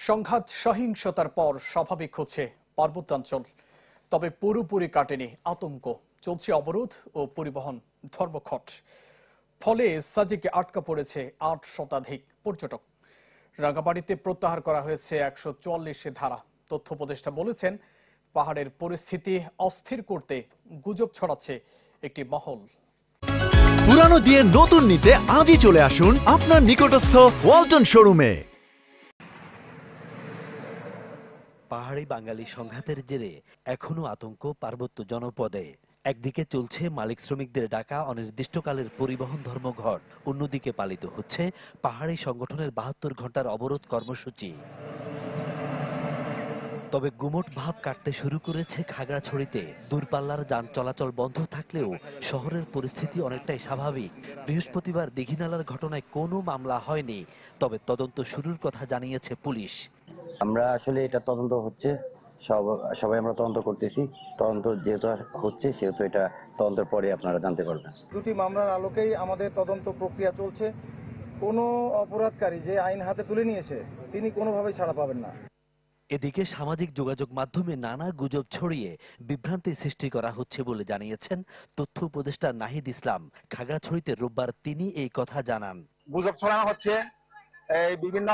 সংঘাত সহিংসতার পর স্বাভাবিক হচ্ছে পার্বত্যাঞ্চল, তবে পুরোপুরি কাটেনি আতঙ্ক। চলছে অবরোধ ও পরিবহন ধর্মঘট। ফলে সাজেকে আটকা পড়েছে ৮ শতাধিক পর্যটক। রাঙ্গামাটিতে প্রত্যাহার করা হয়েছে ১৪৪ ধারা। তথ্য উপদেষ্টা বলেছেন, পাহাড়ের পরিস্থিতি অস্থির করতে গুজব ছড়াচ্ছে একটি মহল। পুরানো দিয়ে নতুন নিতে আজই চলে আসুন আপনার নিকটস্থ ওয়ালটন শোরুমে। পাহাড়ি বাঙালি সংঘাতের জেরে এখনো আতঙ্ক পার্বত্য জনপদে। একদিকে চলছে মালিক শ্রমিকদের ডাকা অনির্দিষ্টকালের পরিবহন ধর্মঘট, অন্যদিকে পালিত হচ্ছে পাহাড়ি সংগঠনের ৭২ ঘন্টার অবরোধ কর্মসূচি। তবে গুমট ভাব কাটতে শুরু করেছে খাগড়াছড়িতে। দূরপাল্লার যান চলাচল বন্ধ থাকলেও শহরের পরিস্থিতি অনেকটাই স্বাভাবিক। বৃহস্পতিবার দীঘিনালার ঘটনায় কোনো মামলা হয়নি, তবে তদন্ত শুরুর কথা জানিয়েছে পুলিশ। আমরা আসলে এটা তদন্ত হচ্ছে, সবাই আমরা তদন্ত করতেছি। তদন্ত যেহেতু হচ্ছে সেহেতু এটা তদন্তের পরে আপনারা জানতে পারবেন। দুটি মামলার আলোকেই আমাদের তদন্ত প্রক্রিয়া চলছে। কোনো অপরাধকারী যে আইন হাতে তুলে নিয়েছে তিনি কোনোভাবেই ছাড়া পাবেন না। এদিকে সামাজিক যোগাযোগ মাধ্যমে নানা গুজব ছড়িয়ে বিভ্রান্তি সৃষ্টি করা হচ্ছে বলে জানিয়েছেন তথ্য উপদেষ্টা নাহিদ ইসলাম। খাগড়াছড়িতে রোববার তিনি এই কথা জানান। গুজব ছড়ানো হচ্ছে, এই বিভিন্ন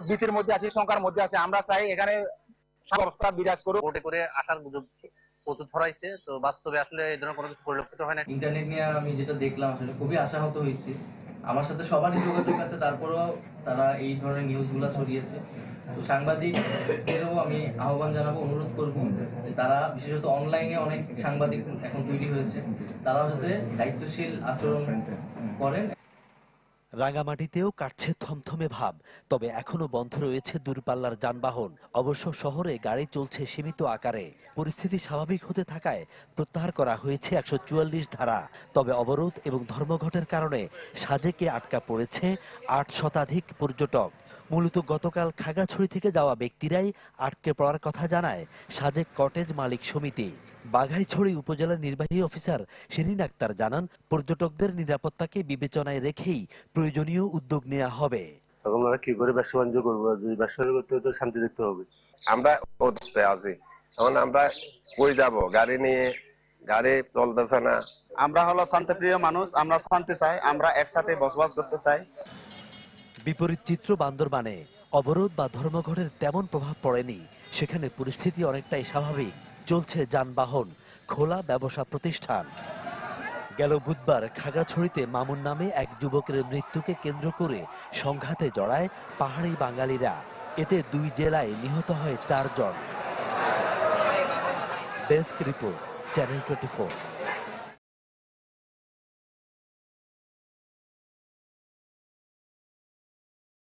ভীতির মধ্যে আছে, শঙ্কার মধ্যে আছে। আমরা চাই এখানে অবস্থা বিরাজ করুক। কোর্টে করে আসার গুজব প্রচুর ছড়াইছে, তো বাস্তবে আসলে এই ধরনের কোনো কিছু পরিলক্ষিত হয় না। ইন্টারনেট নিয়ে আমি যেটা দেখলাম আসলে খুবই আশাহত হয়েছি। আমার সাথে সবারই যোগাযোগ আছে, তারপরেও তারা এই ধরনের নিউজগুলো ছড়িয়েছে। তো সাংবাদিকদেরও আমি আহ্বান জানাবো, অনুরোধ করব যে তারা, বিশেষত অনলাইনে অনেক সাংবাদিক এখন তৈরি হয়েছে, তারাও যাতে দায়িত্বশীল আচরণ করেন। রাঙ্গামাটিতেও কাটছে থমথমে ভাব, তবে এখনো বন্ধ রয়েছে দূরপাল্লার যানবাহন। অবশ্য শহরে গাড়ি চলছে সীমিত আকারে। পরিস্থিতি স্বাভাবিক হতে থাকায় প্রত্যাহার করা হয়েছে ১৪৪ ধারা। তবে অবরোধ এবং ধর্মঘটের কারণে সাজেকে আটকা পড়েছে ৮ শতাধিক পর্যটক। মূলত গতকাল খাগড়াছড়ি থেকে যাওয়া ব্যক্তিরাই আটকে পড়ার কথা জানায় সাজেক কটেজ মালিক সমিতি। বাঘাইছড়ি উপজেলার নির্বাহী অফিসার শিরিন আক্তার জানান, পর্যটকদের নিরাপত্তাকে বিবেচনায় রেখেই প্রয়োজনীয় উদ্যোগ নেওয়া হবে। আমরা কি করে ব্যবসা বাণিজ্য করবো? ব্যবসা করতে হলে শান্তি দেখতে হবে। আমরা আছি, এখন আমরা কই যাব? গাড়ি নিয়ে, গাড়ি চলতেছে না। আমরা হলো শান্তিপ্রিয় মানুষ, আমরা শান্তি চাই, আমরা একসাথে বসবাস করতে চাই। বিপরীত চিত্র বান্দরবানে। অবরোধ বা ধর্মঘটের তেমন প্রভাব পড়েনি, সেখানে পরিস্থিতি অনেকটাই স্বাভাবিক। চলছে যানবাহন, খোলা ব্যবসা প্রতিষ্ঠান। গেল বুধবার খাগড়াছড়িতে মামুন নামে এক যুবকের মৃত্যুকে কেন্দ্র করে সংঘাতে জড়ায় পাহাড়ি বাঙালিরা। এতে ২ জেলায় নিহত হয় ৪ জন। Desk report, channel 24।